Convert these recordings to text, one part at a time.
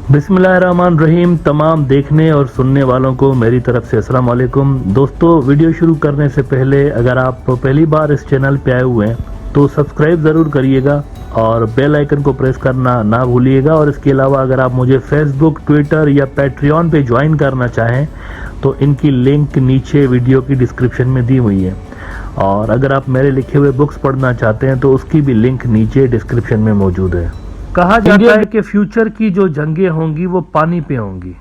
बिस्मिल्लाहिर्रहमानिर्रहीम। तमाम देखने और सुनने वालों को मेरी तरफ से अस्सलाम वालेकुम। दोस्तों, वीडियो शुरू करने से पहले अगर आप पहली बार इस चैनल पे आए हुए हैं तो सब्सक्राइब ज़रूर करिएगा और बेल आइकन को प्रेस करना ना भूलिएगा। और इसके अलावा अगर आप मुझे फेसबुक, ट्विटर या पैट्रियन पे ज्वाइन करना चाहें तो इनकी लिंक नीचे वीडियो की डिस्क्रिप्शन में दी हुई है। और अगर आप मेरे लिखे हुए बुक्स पढ़ना चाहते हैं तो उसकी भी लिंक नीचे डिस्क्रिप्शन में मौजूद है। कहा जाता है कि फ्यूचर की जो जंगें होंगी वो पानी पे होंगी,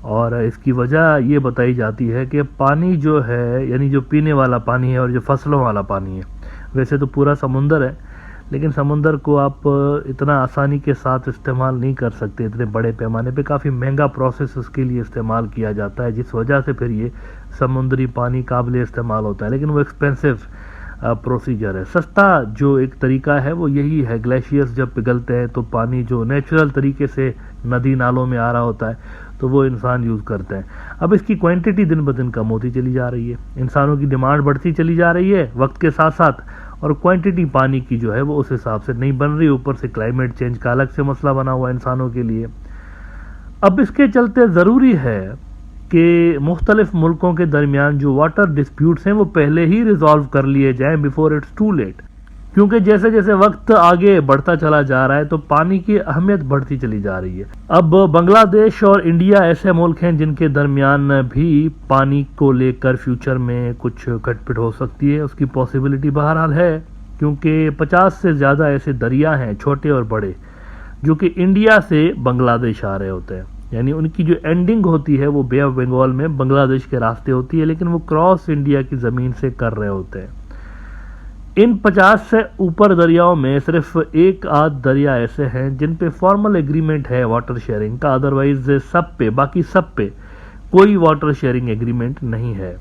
और इसकी वजह ये बताई जाती है कि पानी जो है, यानी जो पीने वाला पानी है और जो फसलों वाला पानी है, वैसे तो पूरा समुंदर है लेकिन समुंदर को आप इतना आसानी के साथ इस्तेमाल नहीं कर सकते। इतने बड़े पैमाने पे काफ़ी महंगा प्रोसेस उसके लिए इस्तेमाल किया जाता है, जिस वजह से फिर ये समुद्री पानी काबिल इस्तेमाल होता है। लेकिन वो एक्सपेंसिव प्रोसीजर है। सस्ता जो एक तरीका है वो यही है, ग्लेशियर्स जब पिघलते हैं तो पानी जो नेचुरल तरीके से नदी नालों में आ रहा होता है तो वो इंसान यूज़ करते हैं। अब इसकी क्वांटिटी दिन ब दिन कम होती चली जा रही है, इंसानों की डिमांड बढ़ती चली जा रही है वक्त के साथ साथ, और क्वांटिटी पानी की जो है वो उस हिसाब से नहीं बन रही। ऊपर से क्लाइमेट चेंज का अलग से मसला बना हुआ इंसानों के लिए। अब इसके चलते ज़रूरी है कि मुख्तलिफ मुल्कों के दरमियान जो वाटर डिस्प्यूट्स हैं वो पहले ही रिजॉल्व कर लिए जाएं बिफोर इट्स टू लेट, क्योंकि जैसे जैसे वक्त आगे बढ़ता चला जा रहा है तो पानी की अहमियत बढ़ती चली जा रही है। अब बांग्लादेश और इंडिया ऐसे मुल्क हैं जिनके दरमियान भी पानी को लेकर फ्यूचर में कुछ खटपट हो सकती है। उसकी पॉसिबिलिटी बहरहाल है, क्योंकि 50 से ज़्यादा ऐसे दरिया हैं छोटे और बड़े जो कि इंडिया से बांग्लादेश आ रहे होते हैं, यानी उनकी जो एंडिंग होती है वो बे ऑफ बंगाल में बांग्लादेश के रास्ते होती है, लेकिन वो क्रॉस इंडिया की ज़मीन से कर रहे होते हैं। इन 50 से ऊपर दरियाओं में सिर्फ एक आध दरिया ऐसे हैं जिन पे फॉर्मल एग्रीमेंट है वाटर शेयरिंग का, अदरवाइज बाकी सब पे कोई वाटर शेयरिंग एग्रीमेंट नहीं है।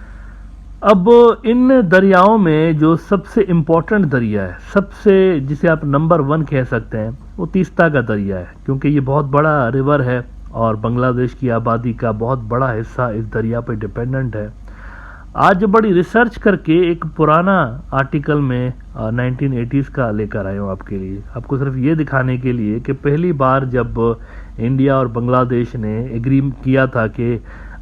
अब इन दरियाओं में जो सबसे इम्पोर्टेंट दरिया है, सबसे जिसे आप नंबर 1 कह सकते हैं, वो तीस्ता का दरिया है, क्योंकि ये बहुत बड़ा रिवर है और बांग्लादेश की आबादी का बहुत बड़ा हिस्सा इस दरिया पर डिपेंडेंट है। आज बड़ी रिसर्च करके एक पुराना आर्टिकल में 1980s का लेकर आया हूँ आपके लिए, आपको सिर्फ ये दिखाने के लिए कि पहली बार जब इंडिया और बांग्लादेश ने एग्री किया था कि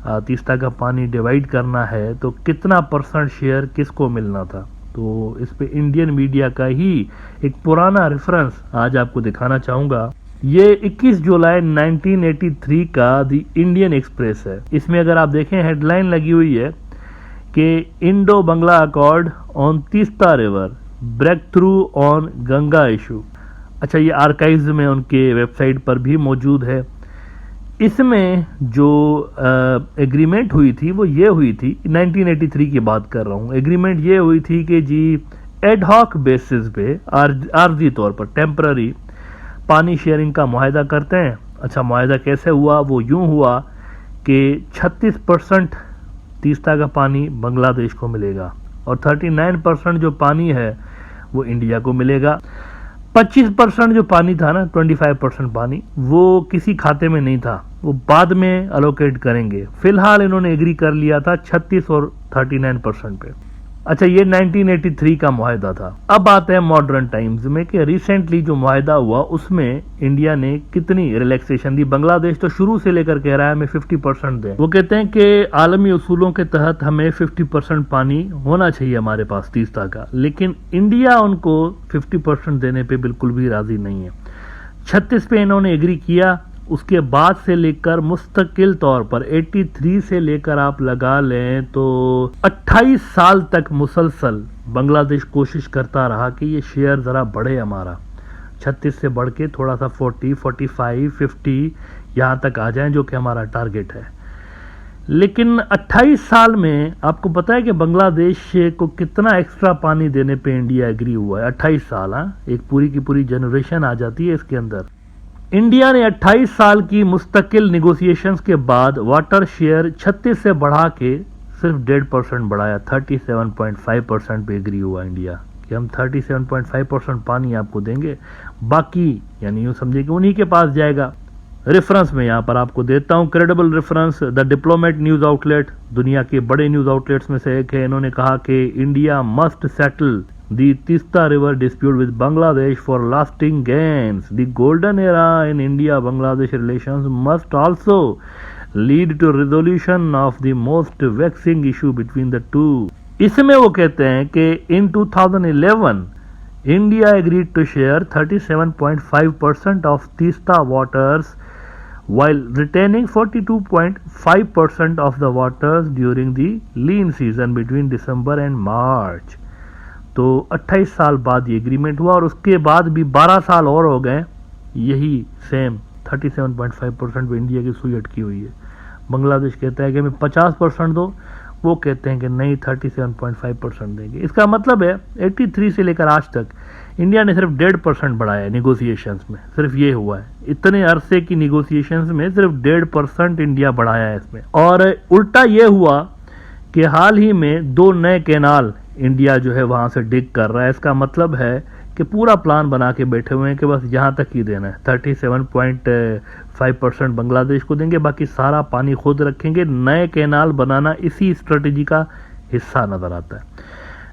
तीस्ता का पानी डिवाइड करना है तो कितना % शेयर किसको मिलना था। तो इस पे इंडियन मीडिया का ही एक पुराना रेफरेंस आज आपको दिखाना चाहूँगा। ये 21 जुलाई 1983 का द इंडियन एक्सप्रेस है। इसमें अगर आप देखें हेडलाइन लगी हुई है कि Indo Bangla accord on Teesta river, breakthrough on Ganga issue. अच्छा, ये आर्काइव्स में उनके वेबसाइट पर भी मौजूद है। इसमें जो एग्रीमेंट हुई थी वो ये हुई थी, 1983 की बात कर रहा हूँ। एग्रीमेंट ये हुई थी कि जी एड हॉक बेसिस पे, आर्जी तौर पर, टेम्पररी पानी शेयरिंग का मुआहदा करते हैं। अच्छा, मुआहदा कैसे हुआ? वो यूं हुआ कि 36% तीस्ता का पानी बांग्लादेश को मिलेगा और 39% जो पानी है वो इंडिया को मिलेगा। 25% जो पानी था ना, 25% पानी, वो किसी खाते में नहीं था, वो बाद में अलोकेट करेंगे। फिलहाल इन्होंने एग्री कर लिया था 36 और 39% पे। अच्छा, ये 1983 का मुआहदा था। अब आते हैं मॉडर्न टाइम्स में कि रिसेंटली जो मुआहदा हुआ उसमें इंडिया ने कितनी रिलैक्सेशन दी। बांग्लादेश तो शुरू से लेकर कह रहा है हमें 50% दें। वो कहते हैं कि आलमी उसूलों के तहत हमें 50% पानी होना चाहिए हमारे पास तीस्ता का, लेकिन इंडिया उनको 50% देने पे बिल्कुल भी राजी नहीं है। 36 पे इन्होंने एग्री किया। उसके बाद से लेकर मुस्तकिल तौर पर 83 से लेकर आप लगा लें तो 28 साल तक मुसलसल बांग्लादेश कोशिश करता रहा कि ये शेयर ज़रा बढ़े हमारा, 36 से बढ़ के थोड़ा सा 40, 45, 50 यहाँ तक आ जाए, जो कि हमारा टारगेट है। लेकिन 28 साल में आपको पता है कि बांग्लादेश को कितना एक्स्ट्रा पानी देने पे इंडिया एग्री हुआ है? 28 साल, हाँ, एक पूरी की पूरी जनरेशन आ जाती है इसके अंदर। इंडिया ने 28 साल की मुस्तकिल निगोशिएशंस के बाद वाटर शेयर 36 से बढ़ा के सिर्फ 1.5% बढ़ाया, 37.5% पे एग्री हुआ इंडिया कि हम 37.5% पानी आपको देंगे, बाकी यानी यूँ समझिए कि उन्हीं के पास जाएगा। रेफरेंस में यहाँ पर आपको देता हूँ, credible reference, the diplomat news outlet, दुनिया के बड़े न्यूज़ आउटलेट्स में से एक है। इन्होंने कहा कि India must settle the Tista River dispute with Bangladesh for lasting gains. The golden era in India-Bangladesh relations must also lead to resolution of the most vexing issue between the two. इसमें वो कहते हैं कि in 2011 India agreed to share 37.5% of Tista waters while retaining 42.5% of the waters during the lean season between December and March. तो 28 साल बाद ये agreement हुआ और उसके बाद भी 12 साल और हो गए, यही सेम 37.5% पे इंडिया की सुई अटकी हुई है। बांग्लादेश कहता है कि हमें 50% दो, वो कहते हैं कि नहीं 37.5% देंगे। इसका मतलब है 83 से लेकर आज तक इंडिया ने सिर्फ 1.5% बढ़ाया है निगोशिएशंस में, सिर्फ ये हुआ है। इतने अरसे की निगोशिएशंस में सिर्फ 1.5% इंडिया बढ़ाया है इसमें। और उल्टा ये हुआ कि हाल ही में 2 नए कैनाल इंडिया जो है वहां से डिग कर रहा है। इसका मतलब है कि पूरा प्लान बना के बैठे हुए हैं कि बस यहाँ तक ही देना है। 37.5% बांग्लादेश को देंगे, बाकी सारा पानी खुद रखेंगे। नए कैनाल बनाना इसी स्ट्रेटेजी का हिस्सा नजर आता है।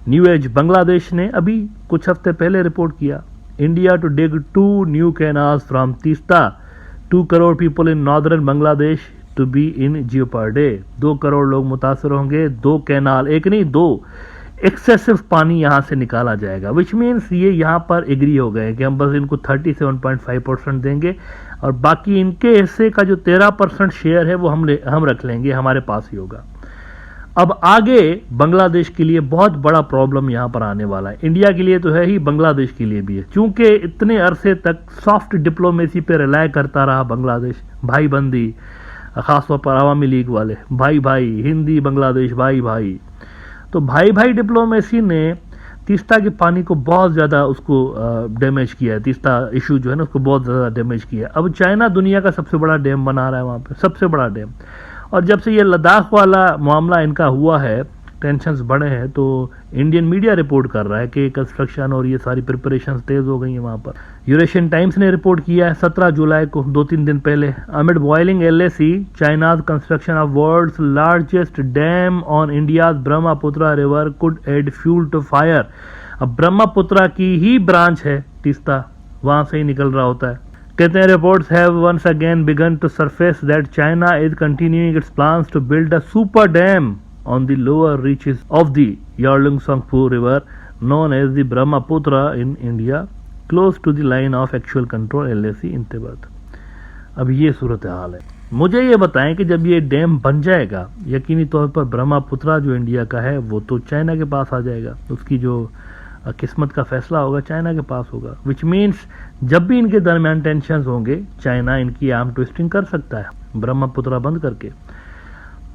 न्यू एज बांग्लादेश ने अभी कुछ हफ्ते पहले रिपोर्ट किया, India to dig 2 new canals from Teesta, 2 crore people in northern Bangladesh to be in jeopardy. 2 crore लोग मुतासर होंगे। 2 कैनाल, एक नहीं 2 एक्सेसिव पानी यहां से निकाला जाएगा, विच मीन्स ये यहां पर एग्री हो गए कि हम बस इनको 37.5% देंगे और बाकी इनके हिस्से का जो 13% शेयर है वो हम रख लेंगे, हमारे पास ही होगा। अब आगे बांग्लादेश के लिए बहुत बड़ा प्रॉब्लम यहां पर आने वाला है। इंडिया के लिए तो है ही, बांग्लादेश के लिए भी है, क्योंकि इतने अरसे तक सॉफ्ट डिप्लोमेसी पे रिलाय करता रहा बांग्लादेश, भाई बंदी, खासतौर पर अवामी लीग वाले, भाई भाई, हिंदी बांग्लादेश भाई भाई। तो भाई भाई डिप्लोमेसी ने तीस्ता के पानी को बहुत ज़्यादा उसको डैमेज किया है। तीस्ता इशू जो है ना उसको बहुत ज़्यादा डैमेज किया है। अब चाइना दुनिया का सबसे बड़ा डैम बना रहा है वहाँ पे, सबसे बड़ा डैम। और जब से ये लद्दाख वाला मामला इनका हुआ है, टेंशन्स बढ़े हैं, तो इंडियन मीडिया रिपोर्ट कर रहा है कि कंस्ट्रक्शन और ये सारी प्रिपरेशंस तेज हो गई हैं वहाँ पर। यूरेशियन टाइम्स ने रिपोर्ट किया है 17 जुलाई को, 2-3 दिन पहले, amid boiling LAC, China's construction of world's largest dam on India's Brahmaputra river could add fuel to fire. अब ब्रह्मपुत्रा की ही ब्रांच है तीस्ता, वहां से ही निकल रहा होता है। कहते हैं reports have once again begun to surface that China is continuing its plans to build a super dam on the lower reaches of the Yarlung-Tsangpo river known as the Brahmaputra in India close to the line of actual control LAC इंतबात। अब ये सूरत हाल है। मुझे ये बताएं कि जब ये डैम बन जाएगा, यकीनी तौर पर ब्रह्मपुत्रा जो इंडिया का है वो तो चाइना के पास आ जाएगा, उसकी जो किस्मत का फैसला होगा चाइना के पास होगा। विच मीन्स जब भी इनके दरमियान टेंशन होंगे, चाइना इनकी आर्म ट्विस्टिंग कर सकता है ब्रह्मपुत्रा बंद करके।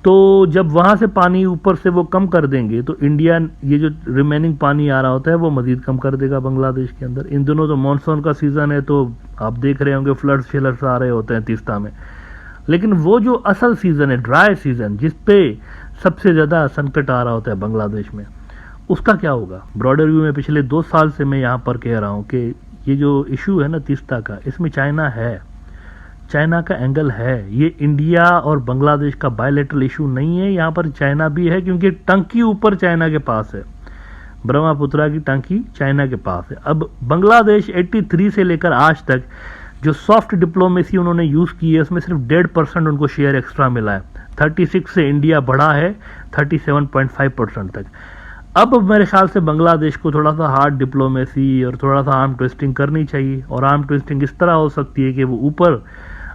तो जब वहां से पानी ऊपर से वो कम कर देंगे तो इंडिया ये जो रिमेनिंग पानी आ रहा होता है वो मजीद कम कर देगा बांग्लादेश के अंदर। इन दिनों तो मानसून का सीजन है, तो आप देख रहे होंगे फ्लड्स शिलर्स आ रहे होते हैं तीस्ता में। लेकिन वो जो असल सीजन है, ड्राई सीजन, जिसपे सबसे ज्यादा संकट आ रहा होता है बांग्लादेश में, उसका क्या होगा? ब्रॉडर व्यू में पिछले 2 साल से मैं यहाँ पर कह रहा हूँ कि ये जो इशू है ना तीस्ता का, इसमें चाइना है, चाइना का एंगल है। ये इंडिया और बांग्लादेश का बायलैटरल इशू नहीं है, यहाँ पर चाइना भी है, क्योंकि टंकी ऊपर चाइना के पास है, ब्रह्मपुत्रा की टंकी चाइना के पास है। अब बांग्लादेश 83 से लेकर आज तक जो सॉफ्ट डिप्लोमेसी उन्होंने यूज की है, उसमें सिर्फ 1.5% उनको शेयर एक्स्ट्रा मिला है। 36 से इंडिया बढ़ा है 37.5% तक। अब मेरे ख्याल से बांग्लादेश को थोड़ा सा हार्ड डिप्लोमेसी और थोड़ा सा आर्म ट्विस्टिंग करनी चाहिए, और आर्म ट्विस्टिंग इस तरह हो सकती है कि वो ऊपर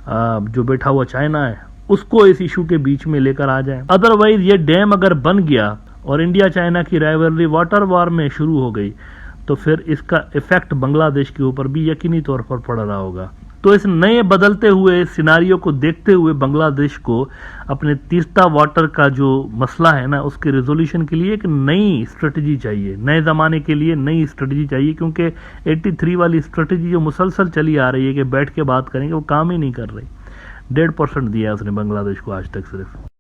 जो बैठा हुआ चाइना है उसको इस इशू के बीच में लेकर आ जाए। अदरवाइज ये डैम अगर बन गया और इंडिया चाइना की राइवलरी वाटर वॉर में शुरू हो गई, तो फिर इसका इफेक्ट बांग्लादेश के ऊपर भी यकीनी तौर पर पड़ रहा होगा। तो इस नए बदलते हुए सिनारियो को देखते हुए बांग्लादेश को अपने तीस्ता वाटर का जो मसला है ना, उसके रिजोल्यूशन के लिए एक नई स्ट्रेटजी चाहिए, नए ज़माने के लिए नई स्ट्रेटजी चाहिए, क्योंकि 83 वाली स्ट्रेटजी जो मुसलसल चली आ रही है कि बैठ के बात करेंगे, वो काम ही नहीं कर रही। 1.5% दिया उसने बांग्लादेश को आज तक सिर्फ।